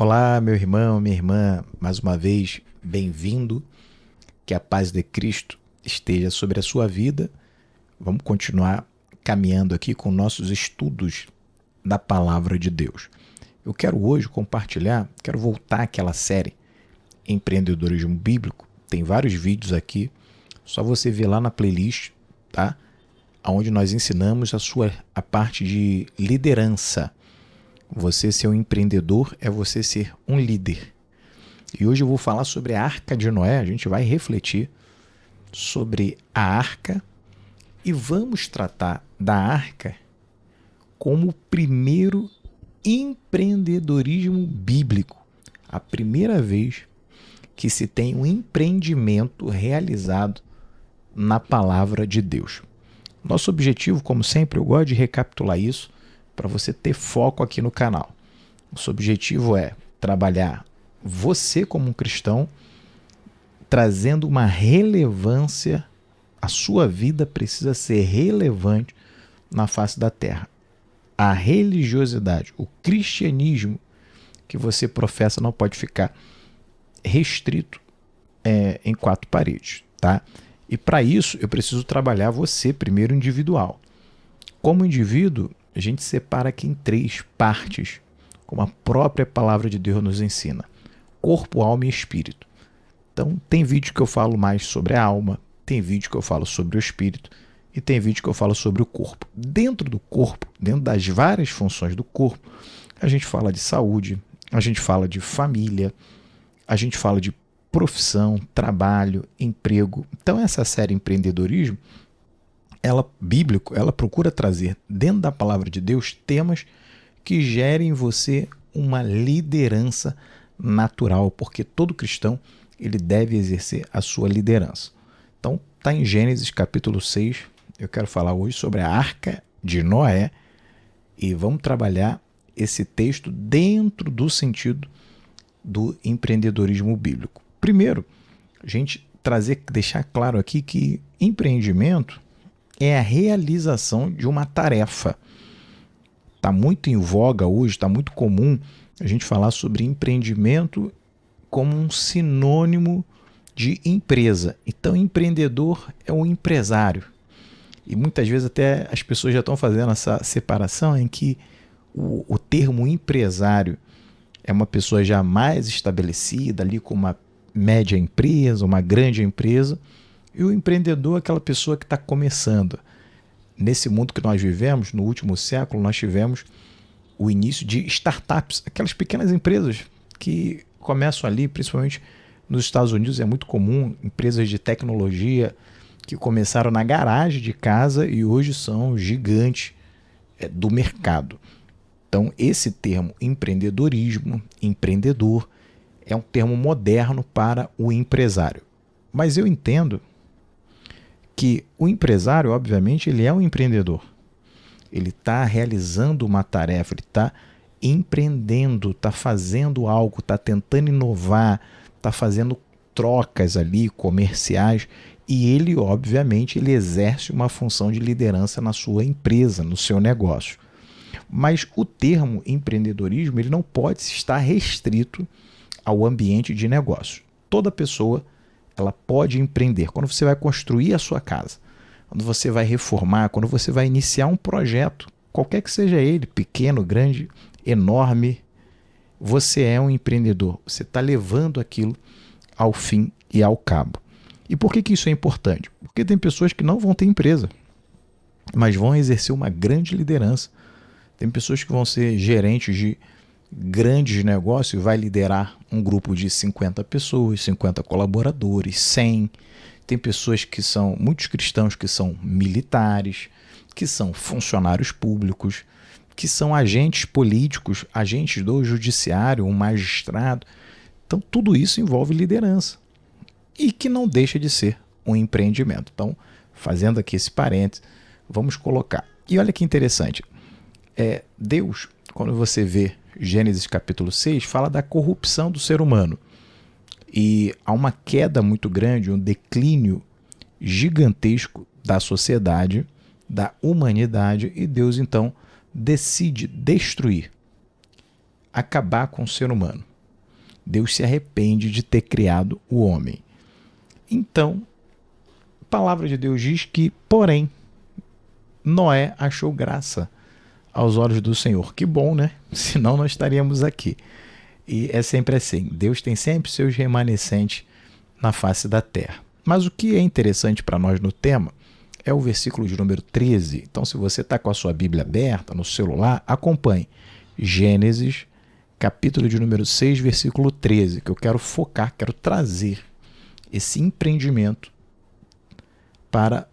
Olá, meu irmão, minha irmã, mais uma vez, bem-vindo. Que a paz de Cristo esteja sobre a sua vida. Vamos continuar caminhando aqui com nossos estudos da Palavra de Deus. Eu quero hoje compartilhar, quero voltar àquela série Empreendedorismo Bíblico. Tem vários vídeos aqui, só você ver lá na playlist, tá? Onde nós ensinamos a parte de liderança. Você ser um empreendedor é você ser um líder. E hoje eu vou falar sobre a Arca de Noé. A gente vai refletir sobre a Arca e vamos tratar da Arca como o primeiro empreendedorismo bíblico. A primeira vez que se tem um empreendimento realizado na palavra de Deus. Nosso objetivo, como sempre, eu gosto de recapitular isso para você ter foco aqui no canal. Nosso objetivo é trabalhar você como um cristão, trazendo uma relevância. A sua vida precisa ser relevante na face da terra. A religiosidade, o cristianismo que você professa não pode ficar restrito em quatro paredes, tá? E para isso eu preciso trabalhar você primeiro individual. Como indivíduo, a gente separa aqui em três partes, como a própria palavra de Deus nos ensina: corpo, alma e espírito. Então, tem vídeo que eu falo mais sobre a alma, tem vídeo que eu falo sobre o espírito e tem vídeo que eu falo sobre o corpo. Dentro do corpo, dentro das várias funções do corpo, a gente fala de saúde, a gente fala de família, a gente fala de profissão, trabalho, emprego. Então, essa série Empreendedorismo, ela procura trazer dentro da palavra de Deus temas que gerem em você uma liderança natural, porque todo cristão ele deve exercer a sua liderança. Então, está em Gênesis capítulo 6. Eu quero falar hoje sobre a Arca de Noé e vamos trabalhar esse texto dentro do sentido do empreendedorismo bíblico. Primeiro, a gente deixar claro aqui que empreendimento é a realização de uma tarefa. Está muito em voga hoje, está muito comum a gente falar sobre empreendimento como um sinônimo de empresa. Então, empreendedor é um empresário. E muitas vezes até as pessoas já estão fazendo essa separação em que o termo empresário é uma pessoa já mais estabelecida, ali com uma média empresa, uma grande empresa, e o empreendedor é aquela pessoa que está começando. Nesse mundo que nós vivemos, no último século, nós tivemos o início de startups, aquelas pequenas empresas que começam ali, principalmente nos Estados Unidos, é muito comum, empresas de tecnologia que começaram na garagem de casa e hoje são gigantes do mercado. Então, esse termo empreendedorismo, empreendedor, é um termo moderno para o empresário. Mas eu entendo que o empresário, obviamente, ele é um empreendedor. Ele está realizando uma tarefa, ele está empreendendo, está fazendo algo, está tentando inovar, está fazendo trocas ali comerciais e ele, obviamente, ele exerce uma função de liderança na sua empresa, no seu negócio. Mas o termo empreendedorismo ele não pode estar restrito ao ambiente de negócio. Toda pessoa ela pode empreender. Quando você vai construir a sua casa, quando você vai reformar, quando você vai iniciar um projeto, qualquer que seja ele, pequeno, grande, enorme, você é um empreendedor. Você está levando aquilo ao fim e ao cabo. E por que isso é importante? Porque tem pessoas que não vão ter empresa, mas vão exercer uma grande liderança. Tem pessoas que vão ser gerentes de grandes negócios e vai liderar um grupo de 50 pessoas, 50 colaboradores, 100. Tem pessoas que são, muitos cristãos que são militares, que são funcionários públicos, que são agentes políticos, agentes do judiciário, um magistrado. Então, tudo isso envolve liderança e que não deixa de ser um empreendimento. Então, fazendo aqui esse parênteses, vamos colocar. E olha que interessante, Deus, quando você vê Gênesis capítulo 6, fala da corrupção do ser humano. E há uma queda muito grande, um declínio gigantesco da sociedade, da humanidade, e Deus então decide destruir acabar com o ser humano. Deus se arrepende de ter criado o homem. Então, a palavra de Deus diz que, porém, Noé achou graça aos olhos do Senhor. Que bom, né? Senão nós estaríamos aqui. E é sempre assim. Deus tem sempre seus remanescentes na face da terra. Mas o que é interessante para nós no tema é o versículo de número 13. Então, se você está com a sua Bíblia aberta no celular, acompanhe. Gênesis, capítulo de número 6, versículo 13, que eu quero focar, quero trazer esse empreendimento para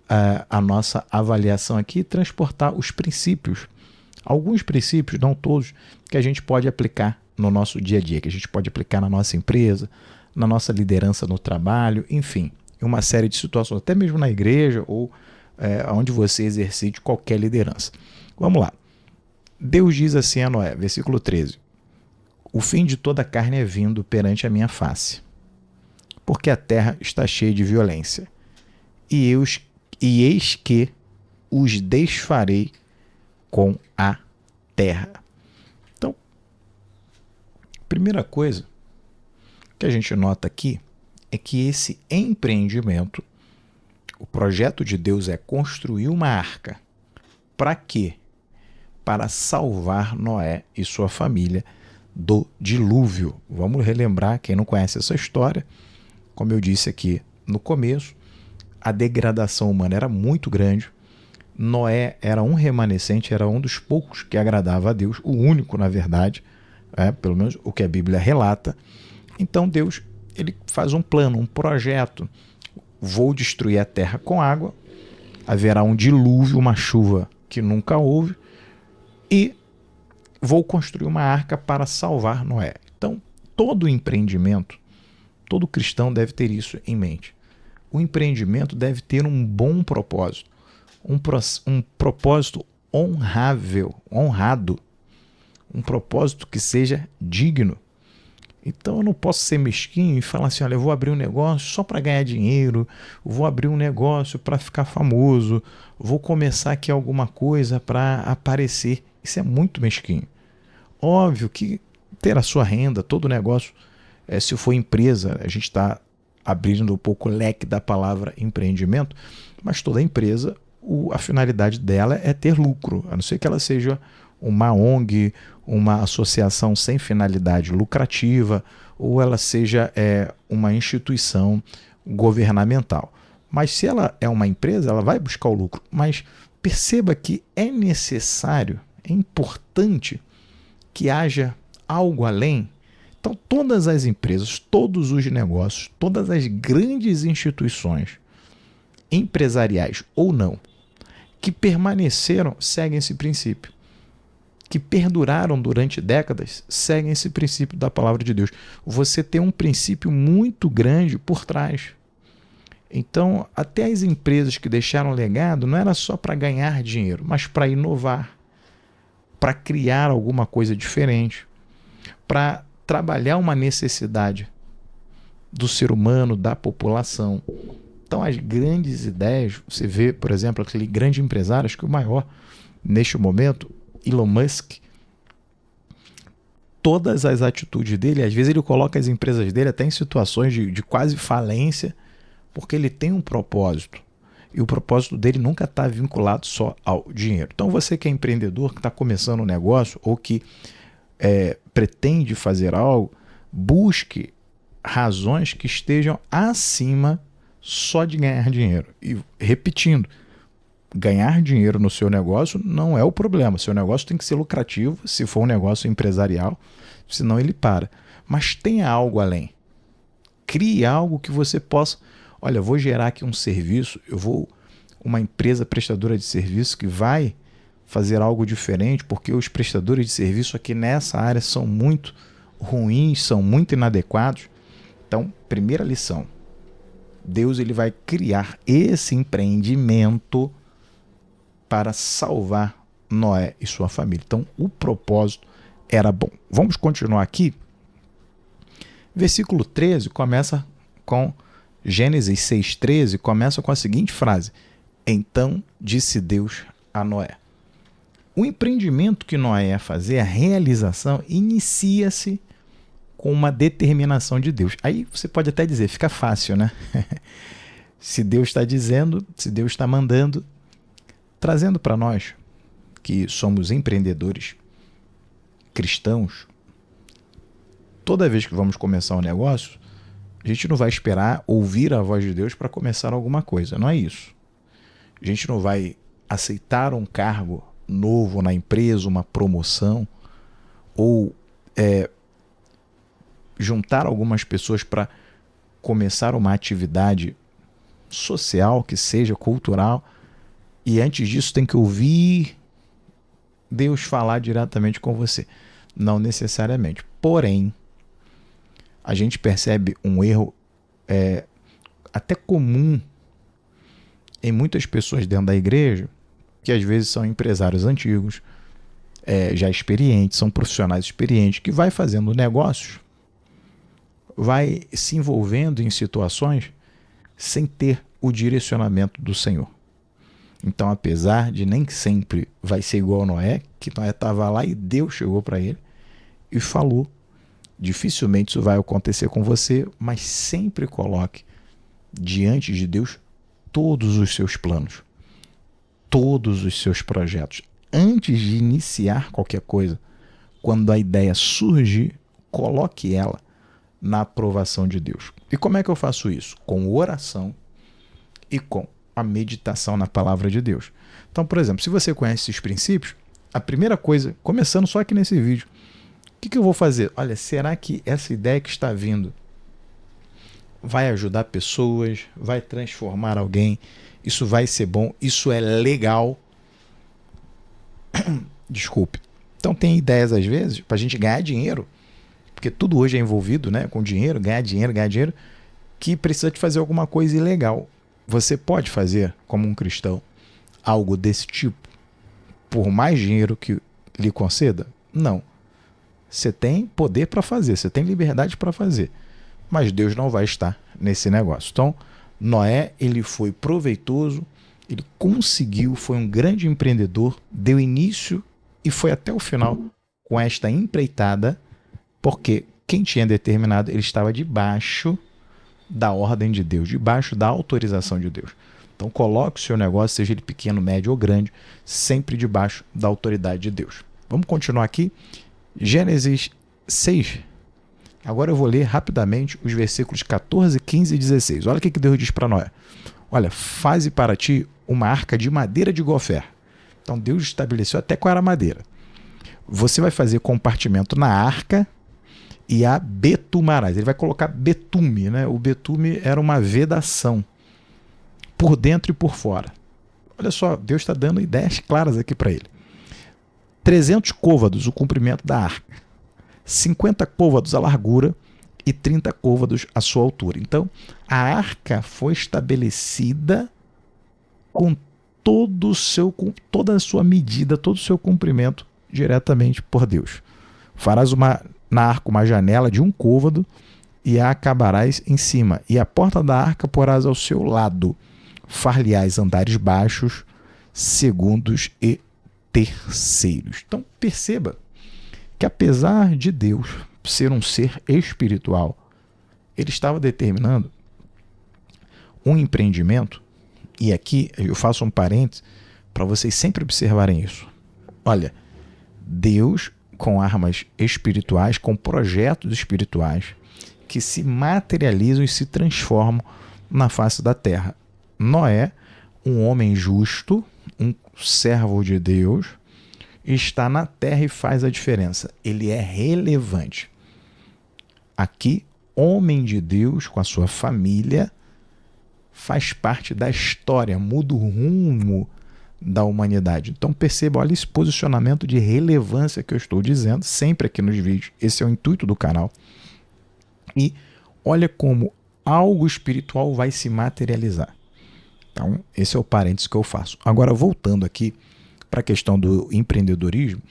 a nossa avaliação aqui e transportar os princípios, alguns princípios, não todos, que a gente pode aplicar no nosso dia a dia, que a gente pode aplicar na nossa empresa, na nossa liderança no trabalho, enfim, em uma série de situações, até mesmo na igreja ou onde você exercite qualquer liderança. Vamos lá. Deus diz assim a Noé, versículo 13: o fim de toda a carne é vindo perante a minha face, porque a terra está cheia de violência, e eis que os desfarei com a terra. Então, primeira coisa que a gente nota aqui é que esse empreendimento, o projeto de Deus é construir uma arca. Para quê? Para salvar Noé e sua família do dilúvio. Vamos relembrar, quem não conhece essa história, como eu disse aqui no começo, a degradação humana era muito grande. Noé era um remanescente, era um dos poucos que agradava a Deus, o único, na verdade, pelo menos o que a Bíblia relata. Então Deus ele faz um plano, um projeto. Vou destruir a terra com água, haverá um dilúvio, uma chuva que nunca houve, e vou construir uma arca para salvar Noé. Então, todo empreendimento, todo cristão deve ter isso em mente. O empreendimento deve ter um bom propósito, um propósito honrado, um propósito que seja digno. Então eu não posso ser mesquinho e falar assim, olha, eu vou abrir um negócio só para ganhar dinheiro, vou abrir um negócio para ficar famoso, vou começar aqui alguma coisa para aparecer. Isso é muito mesquinho. Óbvio que ter a sua renda, todo negócio, se for empresa, a gente está abrindo um pouco o leque da palavra empreendimento, mas toda empresa, a finalidade dela é ter lucro, a não ser que ela seja uma ONG, uma associação sem finalidade lucrativa, ou ela seja uma instituição governamental. Mas se ela é uma empresa, ela vai buscar o lucro. Mas perceba que é necessário, é importante que haja algo além. Então, todas as empresas, todos os negócios, todas as grandes instituições, empresariais ou não, que permaneceram, seguem esse princípio. Que perduraram durante décadas, seguem esse princípio da palavra de Deus. Você tem um princípio muito grande por trás. Então, até as empresas que deixaram legado não era só para ganhar dinheiro, mas para inovar, para criar alguma coisa diferente, para trabalhar uma necessidade do ser humano, da população. Então, as grandes ideias, você vê, por exemplo, aquele grande empresário, acho que o maior neste momento, Elon Musk, todas as atitudes dele, às vezes ele coloca as empresas dele até em situações de quase falência, porque ele tem um propósito. E o propósito dele nunca está vinculado só ao dinheiro. Então você que é empreendedor, que está começando um negócio ou que pretende fazer algo, busque razões que estejam acima só de ganhar dinheiro. E repetindo, ganhar dinheiro no seu negócio não é o problema. Seu negócio tem que ser lucrativo, se for um negócio empresarial, senão ele para. Mas tenha algo além. Crie algo que você possa... Olha, vou gerar aqui um serviço, uma empresa prestadora de serviço que vai fazer algo diferente, porque os prestadores de serviço aqui nessa área são muito ruins, são muito inadequados. Então, primeira lição, Deus ele vai criar esse empreendimento para salvar Noé e sua família. Então, o propósito era bom. Vamos continuar aqui. Versículo 13 começa com... Gênesis 6,13 começa com a seguinte frase: então disse Deus a Noé. O empreendimento que Noé ia fazer, a realização, inicia-se com uma determinação de Deus. Aí você pode até dizer, fica fácil, né? Se Deus está dizendo, se Deus está mandando, trazendo para nós, que somos empreendedores cristãos, toda vez que vamos começar um negócio, a gente não vai esperar ouvir a voz de Deus para começar alguma coisa, não é isso. A gente não vai aceitar um cargo novo na empresa, uma promoção, ou juntar algumas pessoas para começar uma atividade social, que seja cultural, e antes disso tem que ouvir Deus falar diretamente com você. Não necessariamente. Porém, a gente percebe um erro até comum em muitas pessoas dentro da igreja, que às vezes são empresários antigos, já experientes, são profissionais experientes, que vai fazendo negócios, vai se envolvendo em situações sem ter o direcionamento do Senhor. Então, apesar de nem sempre vai ser igual a Noé, que Noé estava lá e Deus chegou para ele e falou, dificilmente isso vai acontecer com você, mas sempre coloque diante de Deus todos os seus planos, todos os seus projetos. Antes de iniciar qualquer coisa, quando a ideia surgir, coloque ela na aprovação de Deus. E como é que eu faço isso? Com oração e com a meditação na palavra de Deus. Então, por exemplo, se você conhece esses princípios, a primeira coisa, começando só aqui nesse vídeo, o que eu vou fazer? Olha, será que essa ideia que está vindo vai ajudar pessoas, vai transformar alguém, isso vai ser bom, isso é legal? Desculpe. Então tem ideias às vezes para a gente ganhar dinheiro, porque tudo hoje é envolvido, né, com dinheiro, ganhar dinheiro, que precisa de fazer alguma coisa ilegal. Você pode fazer, como um cristão, algo desse tipo por mais dinheiro que lhe conceda? Não. Você tem poder para fazer, você tem liberdade para fazer, mas Deus não vai estar nesse negócio. Então, Noé, ele foi proveitoso, ele conseguiu, foi um grande empreendedor, deu início e foi até o final com esta empreitada, porque quem tinha determinado, ele estava debaixo da ordem de Deus, debaixo da autorização de Deus. Então coloque o seu negócio, seja ele pequeno, médio ou grande, sempre debaixo da autoridade de Deus. Vamos continuar aqui. Gênesis 6. Agora eu vou ler rapidamente os versículos 14, 15 e 16. Olha o que Deus diz para Noé. Olha, faze para ti uma arca de madeira de gofer. Então Deus estabeleceu até qual era a madeira. Você vai fazer compartimento na arca e a betumarás. Ele vai colocar betume, né? O betume era uma vedação por dentro e por fora. Olha só, Deus está dando ideias claras aqui para ele. 300 côvados o comprimento da arca, 50 côvados a largura e 30 côvados a sua altura. Então, a arca foi estabelecida com toda a sua medida, todo o seu comprimento diretamente por Deus. Farás na arca uma janela de 1 côvado e a acabarás em cima. E a porta da arca porás ao seu lado. Far-lhe-ás andares baixos, segundos e terceiros. Então perceba que apesar de Deus ser um ser espiritual, ele estava determinando um empreendimento, e aqui eu faço um parênteses para vocês sempre observarem isso. Olha, Deus com armas espirituais, com projetos espirituais que se materializam e se transformam na face da terra. Noé, um homem justo, um servo de Deus, está na terra e faz a diferença. Ele é relevante. Aqui, homem de Deus com a sua família faz parte da história, muda o rumo da humanidade. Então perceba, olha esse posicionamento de relevância que eu estou dizendo sempre aqui nos vídeos. Esse é o intuito do canal. E olha como algo espiritual vai se materializar. Então, esse é o parênteses que eu faço. Agora, voltando aqui para a questão do empreendedorismo,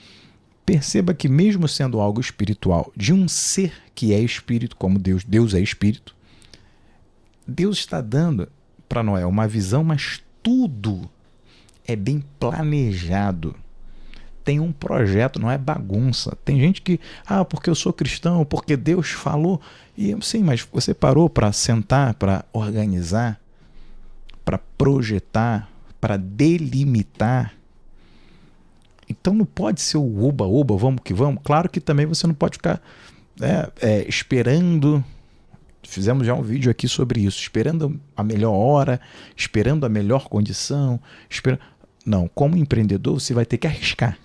perceba que mesmo sendo algo espiritual, de um ser que é espírito, como Deus, Deus é espírito, Deus está dando para Noé uma visão, mas tudo é bem planejado. tem um projeto, não é bagunça. Tem gente que, porque eu sou cristão, porque Deus falou. E sim, mas você parou para sentar, para organizar, para projetar, para delimitar. Então não pode ser o oba-oba, vamos que vamos. Claro que também você não pode ficar esperando. Fizemos já um vídeo aqui sobre isso. Esperando a melhor hora, esperando a melhor condição. Não, como empreendedor você vai ter que arriscar.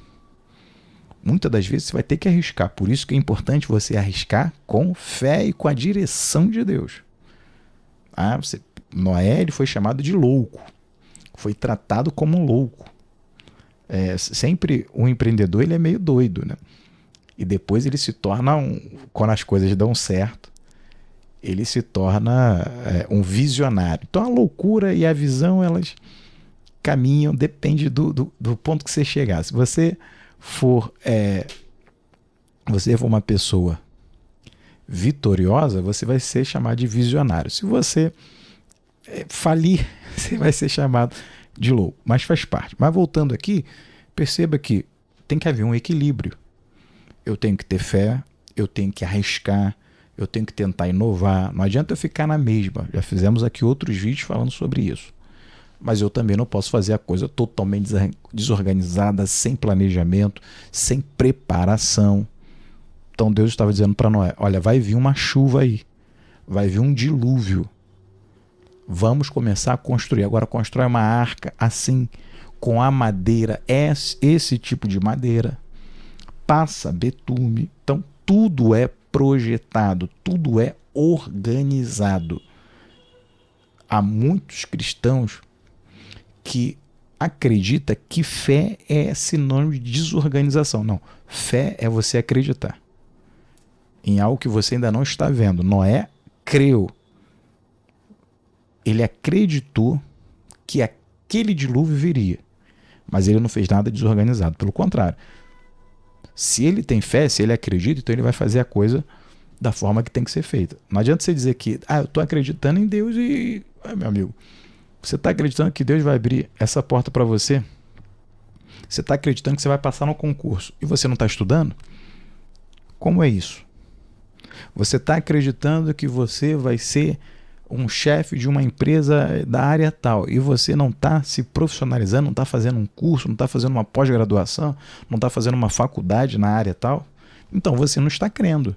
Muitas das vezes você vai ter que arriscar. Por isso que é importante você arriscar com fé e com a direção de Deus. Noé ele foi chamado de louco. Foi tratado como um louco. Sempre um empreendedor ele é meio doido, né? E depois ele se torna, quando as coisas dão certo, ele se torna um visionário. Então a loucura e a visão, elas caminham, depende do ponto que você chegar. Se você for uma pessoa vitoriosa, você vai ser chamado de visionário. Se você falir, você vai ser chamado de louco. Mas faz parte. Mas voltando aqui, perceba que tem que haver um equilíbrio. Eu tenho que ter fé, eu tenho que arriscar, eu tenho que tentar inovar. Não adianta eu ficar na mesma. Já fizemos aqui outros vídeos falando sobre isso. Mas eu também não posso fazer a coisa totalmente desorganizada, sem planejamento, sem preparação. Então Deus estava dizendo para Noé, olha, vai vir uma chuva aí, vai vir um dilúvio. Vamos começar a construir. Agora constrói uma arca assim, com a madeira, esse tipo de madeira. Passa betume. Então tudo é projetado, tudo é organizado. Há muitos cristãos que acreditam que fé é sinônimo de desorganização. Não, fé é você acreditar em algo que você ainda não está vendo. Noé creu. Ele acreditou que aquele dilúvio viria, mas ele não fez nada desorganizado. Pelo contrário, se ele tem fé, se ele acredita, então ele vai fazer a coisa da forma que tem que ser feita. Não adianta você dizer que eu estou acreditando em Deus e... meu amigo, você está acreditando que Deus vai abrir essa porta para você? Você está acreditando que você vai passar no concurso e você não está estudando? Como é isso? Você está acreditando que você vai ser um chefe de uma empresa da área tal e você não está se profissionalizando, não está fazendo um curso, não está fazendo uma pós-graduação, não está fazendo uma faculdade na área tal? Então você não está crendo.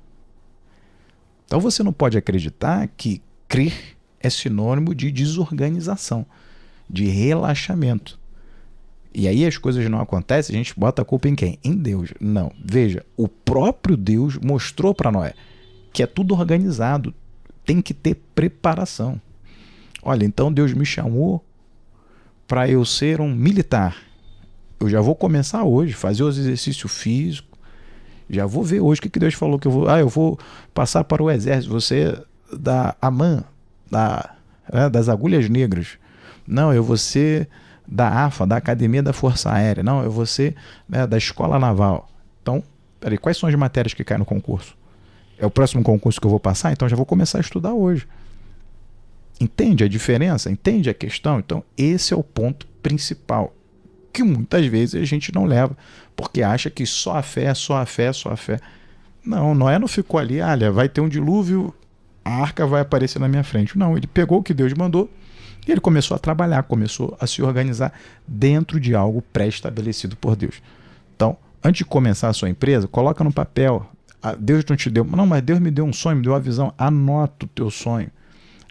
Então você não pode acreditar que crer é sinônimo de desorganização, de relaxamento. E aí as coisas não acontecem, a gente bota a culpa em quem? Em Deus. Não. Veja, o próprio Deus mostrou para Noé que é tudo organizado, tem que ter preparação. Olha, então Deus me chamou para eu ser um militar. Eu já vou começar hoje, fazer os exercícios físicos, já vou ver hoje o que Deus falou que eu vou... eu vou passar para o exército, você da AMAN, das agulhas negras. Não, eu vou ser da AFA, da Academia da Força Aérea. Não, eu vou ser da Escola Naval. Então, peraí, quais são as matérias que caem no concurso? É o próximo concurso que eu vou passar? Então já vou começar a estudar hoje. Entende a diferença? Entende a questão? Então esse é o ponto principal, que muitas vezes a gente não leva, porque acha que só a fé, só a fé, só a fé. Não, Noé não ficou ali, olha, vai ter um dilúvio, a arca vai aparecer na minha frente. Não, ele pegou o que Deus mandou e ele começou a trabalhar, começou a se organizar dentro de algo pré-estabelecido por Deus. Então, antes de começar a sua empresa, coloca no papel. Deus não te deu... Não, mas Deus me deu um sonho, me deu uma visão. Anota o teu sonho.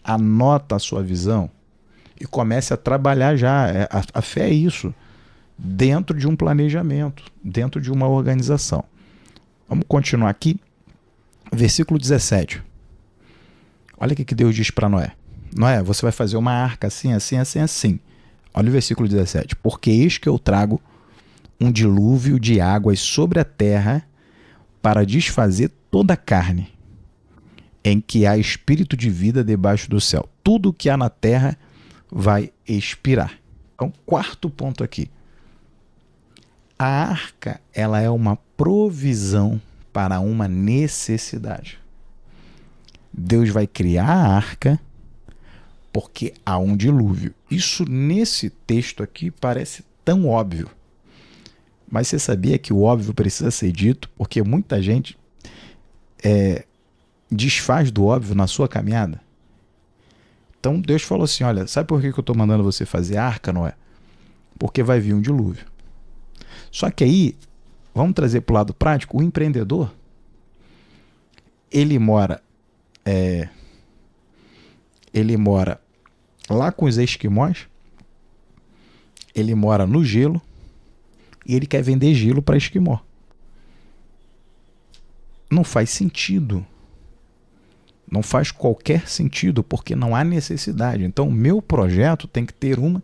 Anota a sua visão e comece a trabalhar já. A fé é isso. Dentro de um planejamento, dentro de uma organização. Vamos continuar aqui. Versículo 17. Olha o que Deus diz para Noé. Noé, você vai fazer uma arca assim, assim, assim, assim. Olha o versículo 17. Porque eis que eu trago um dilúvio de águas sobre a terra para desfazer toda a carne, em que há espírito de vida debaixo do céu. Tudo que há na terra vai expirar. Então, quarto ponto aqui. A arca, ela é uma provisão para uma necessidade. Deus vai criar a arca porque há um dilúvio. Isso nesse texto aqui parece tão óbvio. Mas você sabia que o óbvio precisa ser dito? Porque muita gente desfaz do óbvio na sua caminhada. Então Deus falou assim, olha, sabe por que eu estou mandando você fazer a arca, Noé? Porque vai vir um dilúvio. Só que aí, vamos trazer para o lado prático, o empreendedor, ele mora lá com os esquimós, ele mora no gelo e ele quer vender gelo para esquimó. Não faz sentido. Não faz qualquer sentido, porque não há necessidade. Então, o meu projeto tem que ter uma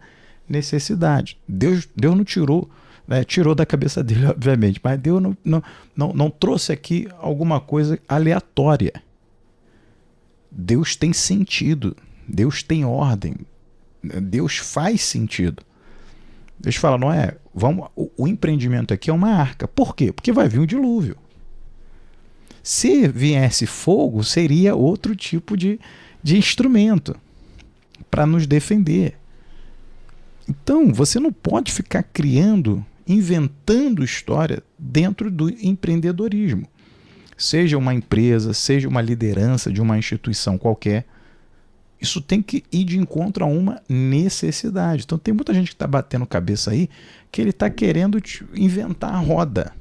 necessidade. Deus não tirou, né? Tirou da cabeça dele, obviamente, mas Deus não trouxe aqui alguma coisa aleatória. Deus tem sentido, Deus tem ordem, Deus faz sentido. Deus fala, não é? O empreendimento aqui é uma arca. Por quê? Porque vai vir um dilúvio. Se viesse fogo, seria outro tipo de instrumento para nos defender. Então, você não pode ficar criando, inventando história dentro do empreendedorismo. Seja uma empresa, seja uma liderança de uma instituição qualquer, isso tem que ir de encontro a uma necessidade. Então tem muita gente que está batendo cabeça aí que ele está querendo inventar a roda.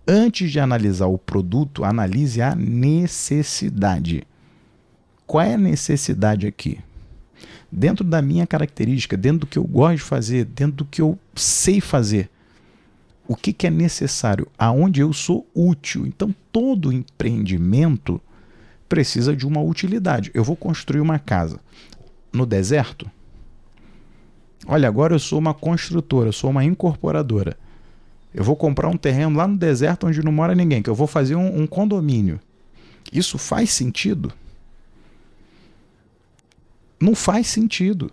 Antes de analisar o produto, analise a necessidade. Qual é a necessidade aqui? Dentro da minha característica, dentro do que eu gosto de fazer, dentro do que eu sei fazer, o que é necessário? Aonde eu sou útil? Então todo empreendimento precisa de uma utilidade. Eu vou construir uma casa no deserto? Olha, agora eu sou uma construtora, eu sou uma incorporadora. Eu vou comprar um terreno lá no deserto onde não mora ninguém, que eu vou fazer um condomínio. Isso faz sentido? Não faz sentido.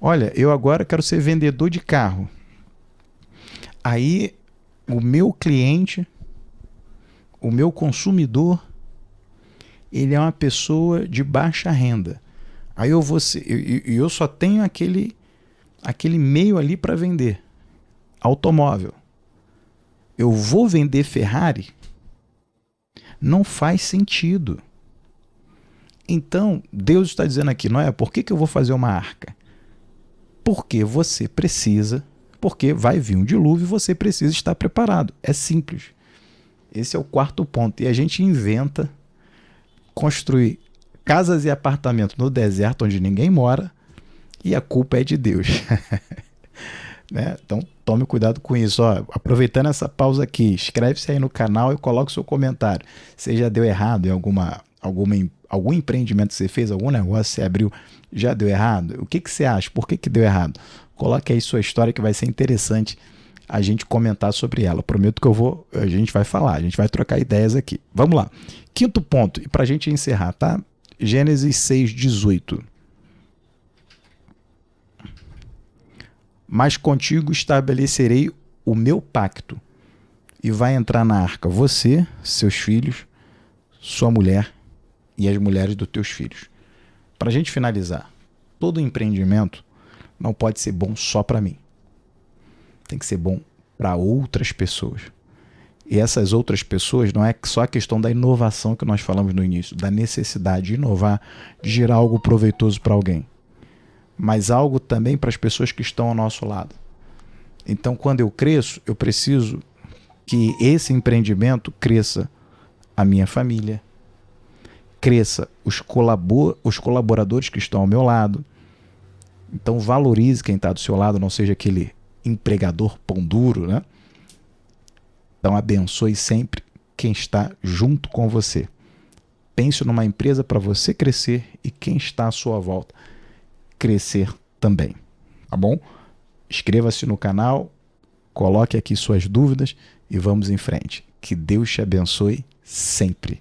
Olha, eu agora quero ser vendedor de carro. Aí o meu cliente, o meu consumidor, ele é uma pessoa de baixa renda. Aí eu só tenho aquele meio ali para vender. Automóvel. Eu vou vender Ferrari? Não faz sentido. Então, Deus está dizendo aqui, não é? Por que eu vou fazer uma arca? Porque você precisa, porque vai vir um dilúvio e você precisa estar preparado. É simples. Esse é o quarto ponto. E a gente inventa construir casas e apartamentos no deserto onde ninguém mora e a culpa é de Deus. Né? Então tome cuidado com isso. Ó, aproveitando essa pausa aqui, inscreve-se aí no canal e coloque o seu comentário. Se já deu errado em algum empreendimento que você fez, algum negócio que você abriu, já deu errado? O que você acha? Por que deu errado? Coloque aí sua história que vai ser interessante a gente comentar sobre ela. Prometo que a gente vai falar, a gente vai trocar ideias aqui. Vamos lá. Quinto ponto, e para a gente encerrar, tá? Gênesis 6:18. Mas contigo estabelecerei o meu pacto, e vai entrar na arca você, seus filhos, sua mulher e as mulheres dos teus filhos. Para a gente finalizar, todo empreendimento não pode ser bom só para mim. Tem que ser bom para outras pessoas. E essas outras pessoas não é só a questão da inovação que nós falamos no início, da necessidade de inovar, de gerar algo proveitoso para alguém, mas algo também para as pessoas que estão ao nosso lado. Então, quando eu cresço, eu preciso que esse empreendimento cresça a minha família, cresça os colaboradores que estão ao meu lado. Então, valorize quem está do seu lado, não seja aquele empregador pão duro, né? Então, abençoe sempre quem está junto com você. Pense numa empresa para você crescer e quem está à sua volta crescer também, tá bom? Inscreva-se no canal, coloque aqui suas dúvidas e vamos em frente. Que Deus te abençoe sempre.